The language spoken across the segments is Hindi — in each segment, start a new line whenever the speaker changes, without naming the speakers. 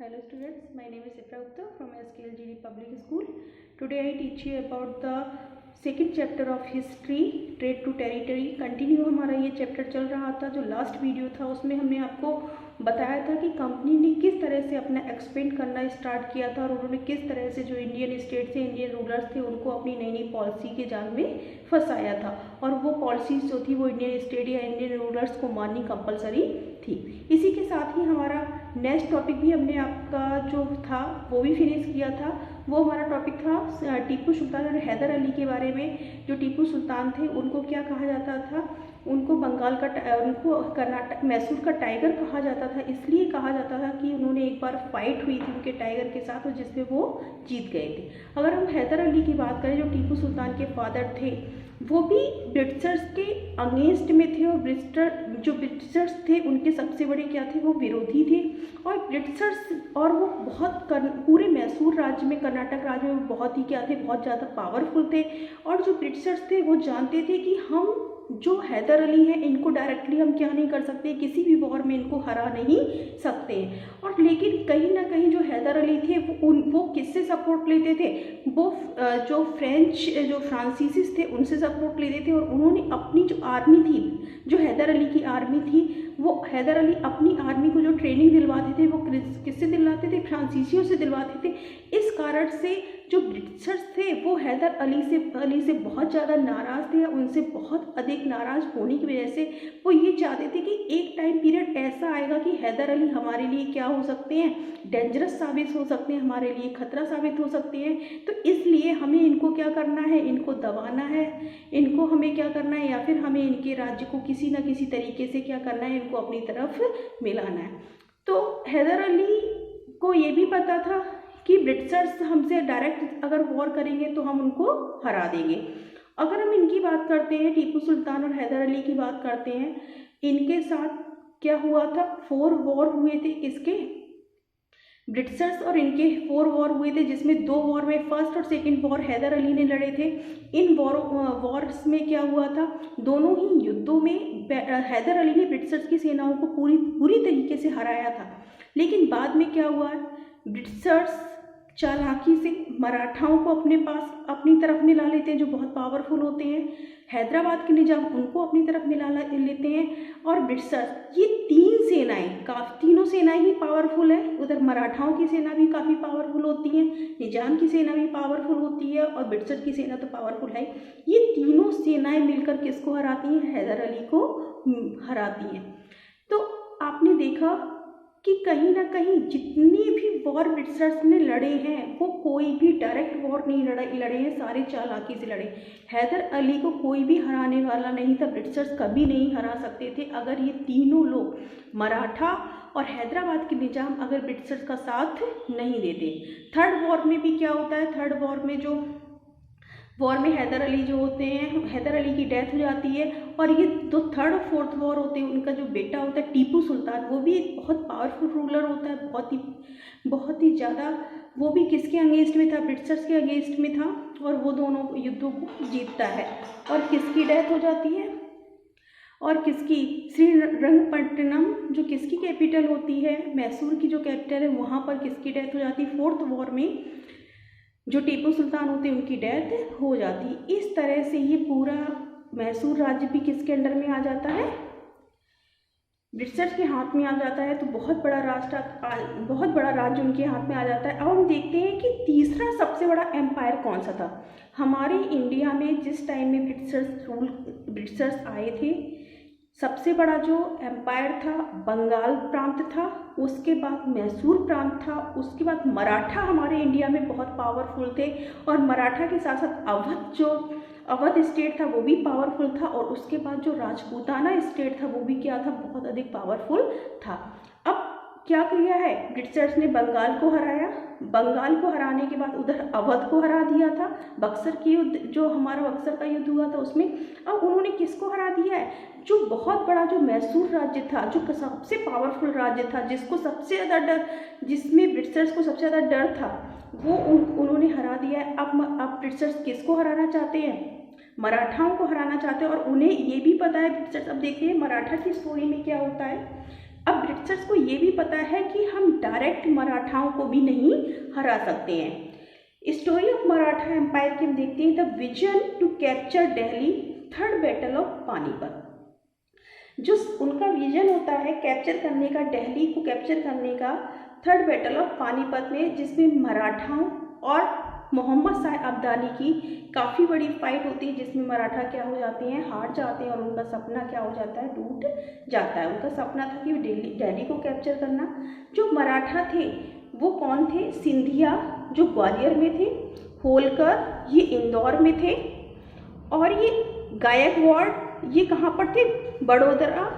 Hello students, my name is Ifra Gupta from SKLGD Public School. Today I teach you about the second chapter of history, trade to territory. Continue हमारा ये चैप्टर चल रहा था। जो लास्ट वीडियो था उसमें हमने आपको बताया था कि कंपनी ने किस तरह से अपना एक्सपेंड करना स्टार्ट किया था और उन्होंने किस तरह से जो इंडियन स्टेट से इंडियन रूलर्स थे उनको अपनी नई नई पॉलिसी के जाल में फंसाया था और वो पॉलिसीज जो थी वो इंडियन स्टेट या इंडियन रूलर्स को माननी कंपलसरी थी। इसी के साथ ही हमारा नेक्स्ट टॉपिक भी हमने आपका जो था वो भी फिनिश किया था। वो हमारा टॉपिक था टीपू सुल्तान और हैदर अली के बारे में। जो टीपू सुल्तान थे उनको क्या कहा जाता था, उनको बंगाल का उनको कर्नाटक मैसूर का टाइगर कहा जाता था। इसलिए कहा जाता था कि उन्होंने एक बार फाइट हुई थी उनके टाइगर के साथ और जिसमें वो जीत गए थे। अगर हम हैदर अली की बात करें जो टीपू सुल्तान के फादर थे वो भी ब्रिटिशर्स के अगेंस्ट में थे और ब्रिटिशर्स थे उनके सबसे बड़े क्या थे, वो विरोधी थे। और ब्रिटिशर्स और वो बहुत पूरे मैसूर राज्य में, कर्नाटक राज्य में बहुत ही क्या थे, बहुत ज़्यादा पावरफुल थे। और जो ब्रिटिशर्स थे वो जानते थे कि हम जो हैदर अली हैं इनको डायरेक्टली हम क्या नहीं कर सकते, किसी भी वॉर में इनको हरा नहीं सकते हैं। और लेकिन कहीं ना कहीं जो हैदर अली थे वो किससे सपोर्ट लेते थे, वो जो फ्रांसीसीस थे उनसे सपोर्ट लेते थे। और उन्होंने अपनी जो आर्मी थी, जो हैदर अली की आर्मी थी, वो हैदर अली अपनी आर्मी को जो ट्रेनिंग दिलवाते थे वो किससे दिलवाते थे, फ्रांसीसियों से दिलवाते थे। इस कारण से जो ब्रिटिशर्स थे वो हैदर अली से बहुत ज़्यादा नाराज़ थे। उनसे बहुत अधिक नाराज़ होने की वजह से वो ये चाहते थे कि एक टाइम पीरियड ऐसा आएगा कि हैदर अली हमारे लिए क्या हो सकते हैं, डेंजरस साबित हो सकते हैं, हमारे लिए खतरा साबित हो सकते हैं। तो इसलिए हमें इनको क्या करना है, इनको दबाना है, इनको हमें क्या करना है, या फिर हमें इनके राज्य को किसी न किसी तरीके से क्या करना है, इनको अपनी तरफ मिलाना है। तो हैदर अली को ये भी पता था कि ब्रिटिशर्स हमसे डायरेक्ट अगर वॉर करेंगे तो हम उनको हरा देंगे। अगर हम इनकी बात करते हैं, टीपू सुल्तान और हैदर अली की बात करते हैं, इनके साथ क्या हुआ था, 4 वॉर हुए थे। किसके, ब्रिटिशर्स और इनके 4 वॉर हुए थे, जिसमें 2 वॉर में फर्स्ट और सेकंड वॉर हैदर अली ने लड़े थे। इन वॉर्स में क्या हुआ था, दोनों ही युद्धों में हैदर अली ने ब्रिटिशर्स की सेनाओं को पूरी तरीके से हराया था। लेकिन बाद में क्या हुआ, ब्रिटिशर्स चालाकी से मराठाओं को अपनी तरफ मिला लेते हैं जो बहुत पावरफुल होते हैं। हैदराबाद के निजाम उनको अपनी तरफ मिला लेते हैं। और ब्रिटिशर्स, ये 3 सेनाएं तीनों सेनाएं ही पावरफुल है। उधर मराठाओं की सेना भी काफ़ी पावरफुल होती है, निजाम की सेना भी पावरफुल होती है और ब्रिटिशर्स की सेना तो पावरफुल है। ये तीनों सेनाएं मिलकर किसको हराती हैं, हैदर अली को हराती हैं। तो आपने देखा कि कहीं ना कहीं जितनी भी वॉर ब्रिटिशर्स ने लड़े हैं वो कोई भी डायरेक्ट वॉर नहीं लड़े हैं, सारे चालाकी से लड़े। हैदर अली को कोई भी हराने वाला नहीं था, ब्रिटिशर्स कभी नहीं हरा सकते थे अगर ये तीनों लोग, मराठा और हैदराबाद के निजाम, अगर ब्रिटिशर्स का साथ नहीं देते। थर्ड वॉर में भी क्या होता है, थर्ड वॉर में हैदर अली जो होते हैं, हैदर अली की डेथ हो जाती है। और ये जो थर्ड और फोर्थ वॉर होते हैं, उनका जो बेटा होता है टीपू सुल्तान, वो भी एक बहुत पावरफुल रूलर होता है, बहुत ही ज़्यादा। वो भी किसके अगेंस्ट में था, ब्रिटिशर्स के अगेंस्ट में था और वो दोनों युद्धों को जीतता है। और किसकी डेथ हो जाती है, और किसकी, श्रीरंगपट्टनम जो किसकी कैपिटल होती है, मैसूर की जो कैपिटल है, वहाँ पर किसकी डेथ हो जाती है, फोर्थ वॉर में जो टीपू सुल्तान होते हैं उनकी डेथ हो जाती। इस तरह से ये पूरा मैसूर राज्य भी किसके अंडर में आ जाता है, ब्रिटिशर्स के हाथ में आ जाता है। तो बहुत बड़ा राज्य उनके हाथ में आ जाता है। अब हम देखते हैं कि तीसरा सबसे बड़ा एम्पायर कौन सा था। हमारे इंडिया में जिस टाइम में ब्रिटिशर्स आए थे, सबसे बड़ा जो एम्पायर था बंगाल प्रांत था, उसके बाद मैसूर प्रांत था, उसके बाद मराठा हमारे इंडिया में बहुत पावरफुल थे। और मराठा के साथ साथ अवध स्टेट था वो भी पावरफुल था। और उसके बाद जो राजपूताना स्टेट था वो भी क्या था, बहुत अधिक पावरफुल था। अब क्या किया है, ब्रिटिशर्स ने बंगाल को हराया। बंगाल को हराने के बाद उधर अवध को हरा दिया था। बक्सर की युद्ध, जो हमारा बक्सर का युद्ध हुआ था उसमें। अब उन्होंने किसको हरा दिया है, जो बहुत बड़ा जो मैसूर राज्य था, जो सबसे पावरफुल राज्य था, जिसमें ब्रिटिशर्स को सबसे ज़्यादा डर था, वो उन्होंने हरा दिया है। अब ब्रिटिशर्स किसको हराना चाहते हैं, मराठाओं को हराना चाहते हैं। और उन्हें ये भी पता है ब्रिटिशर्स, अब देखिए मराठा की स्टोरी में क्या होता है। अब ब्रिटिशर्स को ये भी पता है कि हम डायरेक्ट मराठाओं को भी नहीं हरा सकते हैं। स्टोरी ऑफ मराठा एम्पायर की हम देखते हैं the vision to capture Delhi, third battle of Panipat. जो उनका विजन होता है कैप्चर करने का, दिल्ली को कैप्चर करने का, थर्ड बैटल ऑफ पानीपत में, जिसमें मराठाओं और मोहम्मद शाह अब्दाली की काफ़ी बड़ी फाइट होती है, जिसमें मराठा क्या हो जाते हैं, हार जाते हैं और उनका सपना क्या हो जाता है, टूट जाता है। उनका सपना था कि दिल्ली को कैप्चर करना। जो मराठा थे वो कौन थे, सिंधिया जो ग्वालियर में थे, होलकर ये इंदौर में थे, और ये गायकवाड़ ये कहाँ पर थे, बड़ोदरा,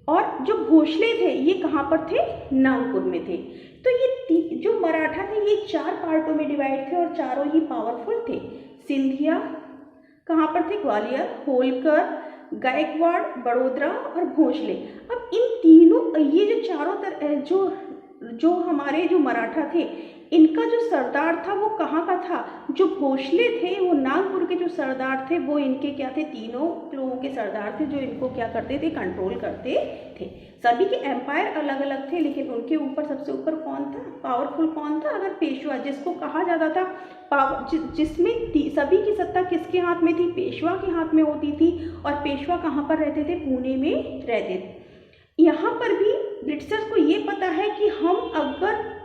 और जो भोसले थे ये कहाँ पर थे, नागपुर में थे। तो ये जो मराठा थे ये 4 पार्टों में डिवाइड थे और चारों ही पावरफुल थे। सिंधिया कहाँ पर थे, ग्वालियर, होलकर, गायकवाड़, बड़ोदरा और भोसले। अब इन तीनों ये जो चारों जो हमारे जो मराठा थे इनका जो सरदार था वो कहाँ का था, जो भोसले थे वो नागपुर के जो सरदार थे वो इनके क्या थे, तीनों लोगों के सरदार थे जो इनको क्या करते थे, कंट्रोल करते थे। सभी के एम्पायर अलग अलग थे लेकिन उनके ऊपर सबसे ऊपर कौन था, पावरफुल कौन था, अगर पेशवा, जिसको कहा जाता था जिसमें सभी की सत्ता किसके हाथ में थी, पेशवा के हाथ में होती थी। और पेशवा कहाँ पर रहते थे, पुणे में रहते थे। यहाँ पर भी ब्रिटिशर्स को ये पता है कि हम अगर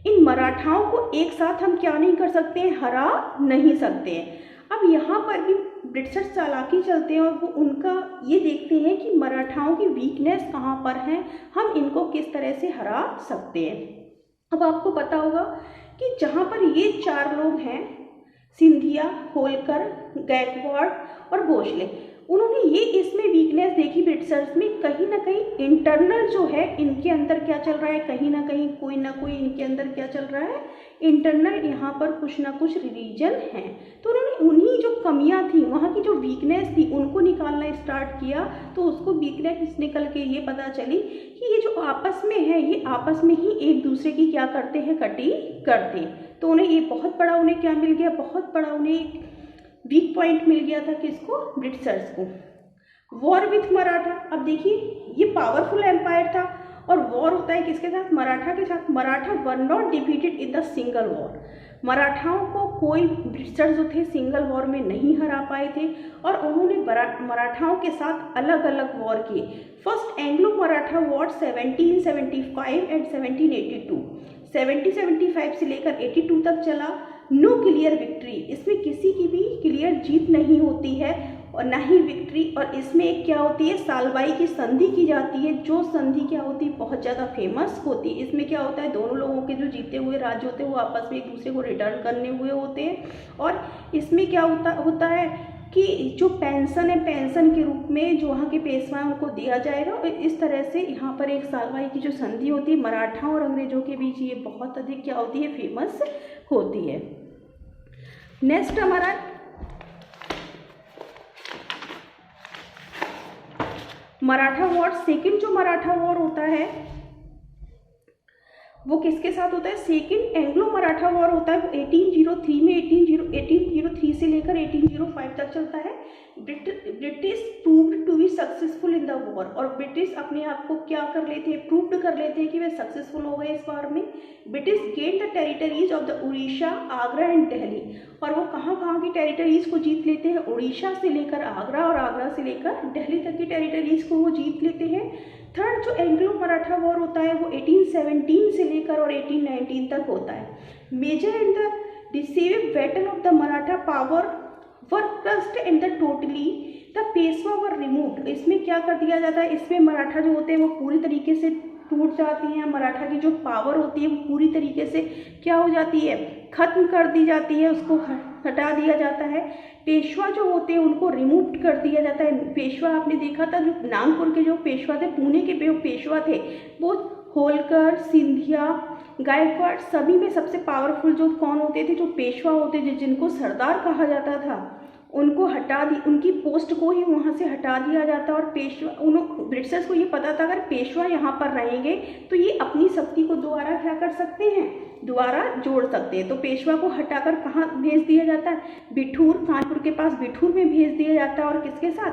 इन मराठाओं को एक साथ हम क्या नहीं कर सकते हैं, हरा नहीं सकते हैं। अब यहाँ पर भी ब्रिटिशर्स चालाकी चलते हैं और वो उनका ये देखते हैं कि मराठाओं की वीकनेस कहाँ पर है, हम इनको किस तरह से हरा सकते हैं। अब आपको पता होगा कि जहाँ पर ये 4 लोग हैं, सिंधिया, होलकर, गायकवाड़ और भोसले, उन्होंने ये इसमें वीकनेस देखी ब्रिटिशर्स में, कहीं ना कहीं इंटरनल जो है इनके अंदर क्या चल रहा है, कहीं ना कहीं कोई ना कोई इनके अंदर क्या चल रहा है, इंटरनल यहाँ पर कुछ ना कुछ रीजन है। तो उन्होंने उन्हीं जो कमियाँ थी, वहाँ की जो वीकनेस थी उनको निकालना स्टार्ट किया। तो उसको वीकनेस निकल के ये पता चली कि ये जो आपस में है ये आपस में ही एक दूसरे की क्या करते हैं, कटी करते हैं। तो उन्हें ये बहुत बड़ा उन्हें क्या मिल गया, बहुत बड़ा उन्हें वीक पॉइंट मिल गया था, किसको, ब्रिटिशर्स को। वॉर विथ मराठा, अब देखिए ये पावरफुल एम्पायर था और वॉर होता है किसके साथ, मराठा के साथ। Maratha were not defeated in the single war, मराठाओं को कोई ब्रिटिशर्स जो थे सिंगल वॉर में नहीं हरा पाए थे और उन्होंने मराठाओं के साथ अलग अलग वॉर किए। First Anglo Maratha war 1775 and 1782, 1775 से लेकर 82 तक चला। नो क्लियर विक्ट्री, इसमें किसी की भी क्लियर जीत नहीं होती है और ना ही विक्ट्री। और इसमें एक क्या होती है, सालबाई की संधि की जाती है, जो संधि क्या होती है, बहुत ज़्यादा फेमस होती है। इसमें क्या होता है, दोनों लोगों के जो जीते हुए राज्य होते हैं वो आपस में एक दूसरे को रिटर्न करने हुए होते हैं। और इसमें क्या होता है कि जो पेंशन है, पेंशन के रूप में जो वहाँ के पेशवा हैं उनको दिया जाएगा। और इस तरह से यहाँ पर एक सालबाई की जो संधि होती है मराठाओं और अंग्रेजों के बीच, ये बहुत अधिक क्या होती है, फेमस होती है। नेक्स्ट हमारा मराठा वॉर। सेकंड जो मराठा वॉर होता है वो किसके साथ होता है, सेकंड एंग्लो मराठा वॉर होता है। 1803 में 1803 से लेकर 1805 तक चलता है। British proved to be successful in the war, और ब्रिटिश अपने आप को क्या कर लेते हैं, प्रूव्ड कर लेते हैं कि वे सक्सेसफुल हो गए इस वॉर में। British gain the territories of the Orissa, Agra and Delhi, और वो कहाँ की टेरिटरीज को जीत लेते हैं, उड़ीसा से लेकर आगरा और आगरा से लेकर दिल्ली तक की टेरिटरीज को वो जीत लेते हैं। थर्ड जो एंग्लो मराठा वॉर होता है वो 1817 से लेकर और 1819 तक होता है। Major and the decisive battle of the Maratha power were crushed and the totally the Peshwa were removed. इसमें क्या कर दिया जाता है, इसमें मराठा जो होते हैं वो पूरी तरीके से टूट जाती हैं। मराठा की जो पावर होती है वो पूरी तरीके से क्या हो जाती है, खत्म कर दी जाती है, उसको हटा दिया जाता है। पेशवा जो होते हैं उनको रिमूव कर दिया जाता है। पेशवा आपने देखा था, जो नागपुर के जो पेशवा थे, पुणे के पेशवा थे, वो होलकर, सिंधिया, गायकवाड़, सभी में सबसे पावरफुल जो कौन होते थे, जो पेशवा होते थे, जिनको सरदार कहा जाता था, उनको हटा दी, उनकी पोस्ट को ही वहाँ से हटा दिया जाता। और पेशवा, ब्रिटिशर्स को ये पता था अगर पेशवा यहाँ पर रहेंगे तो ये अपनी शक्ति को दोबारा क्या कर सकते हैं, दोबारा जोड़ सकते हैं। तो पेशवा को हटाकर कहाँ भेज दिया जाता है, बिठूर, कानपुर के पास बिठूर में भेज दिया जाता है। और किसके साथ,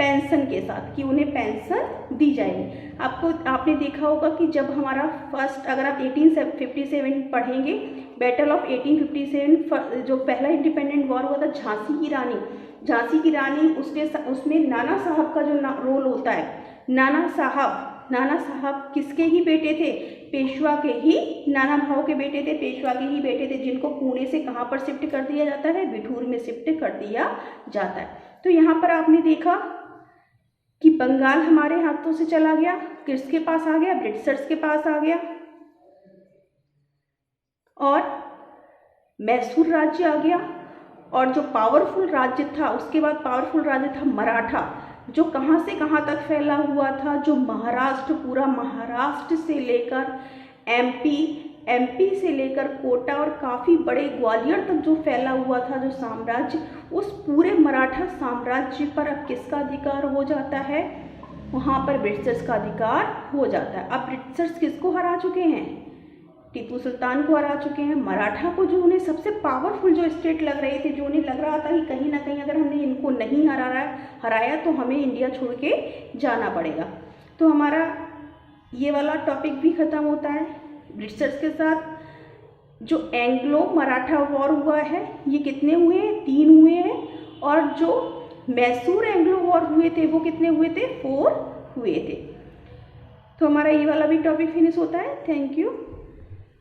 पेंशन के साथ, कि उन्हें पेंशन दी जाएगी। आपने देखा होगा कि जब हमारा फर्स्ट, अगर आप 1857 पढ़ेंगे, बैटल ऑफ 1857, जो पहला इंडिपेंडेंट वॉर हुआ था, झांसी की रानी उसमें नाना साहब का जो रोल होता है, नाना साहब किसके ही बेटे थे? पेशवा के ही, नाना भाव के बेटे थे, पेशवा के ही बेटे थे, जिनको पुणे से कहाँ पर शिफ्ट कर दिया जाता है? बिठूर में शिफ्ट कर दिया जाता है। तो यहाँ पर आपने देखा कि बंगाल हमारे हाथों से चला गया, किसके पास आ गया? ब्रिटिशर्स के पास आ गया, और मैसूर राज्य आ गया। और जो पावरफुल राज्य था, उसके बाद पावरफुल राज्य था मराठा, जो कहाँ से कहाँ तक फैला हुआ था? जो महाराष्ट्र, पूरा महाराष्ट्र से लेकर एमपी से लेकर कोटा और काफ़ी बड़े ग्वालियर तक जो फैला हुआ था जो साम्राज्य, उस पूरे मराठा साम्राज्य पर अब किसका अधिकार हो जाता है? वहाँ पर ब्रिटिशर्स का अधिकार हो जाता है। अब ब्रिटिशर्स किसको हरा चुके हैं? टीपू सुल्तान को हरा चुके हैं। मराठा को, जो उन्हें सबसे पावरफुल जो स्टेट लग रहे थे, जो उन्हें लग रहा था कि कहीं ना कहीं अगर हमने इनको नहीं हराया तो हमें इंडिया छोड़ के जाना पड़ेगा। तो हमारा ये वाला टॉपिक भी ख़त्म होता है। ब्रिटिशर्स के साथ जो एंग्लो मराठा वॉर हुआ है, ये कितने हुए हैं? 3 हुए हैं। और जो मैसूर एंग्लो वॉर हुए थे, वो कितने हुए थे? 4 हुए थे। तो हमारा ये वाला भी टॉपिक फिनिश होता है। Thank you.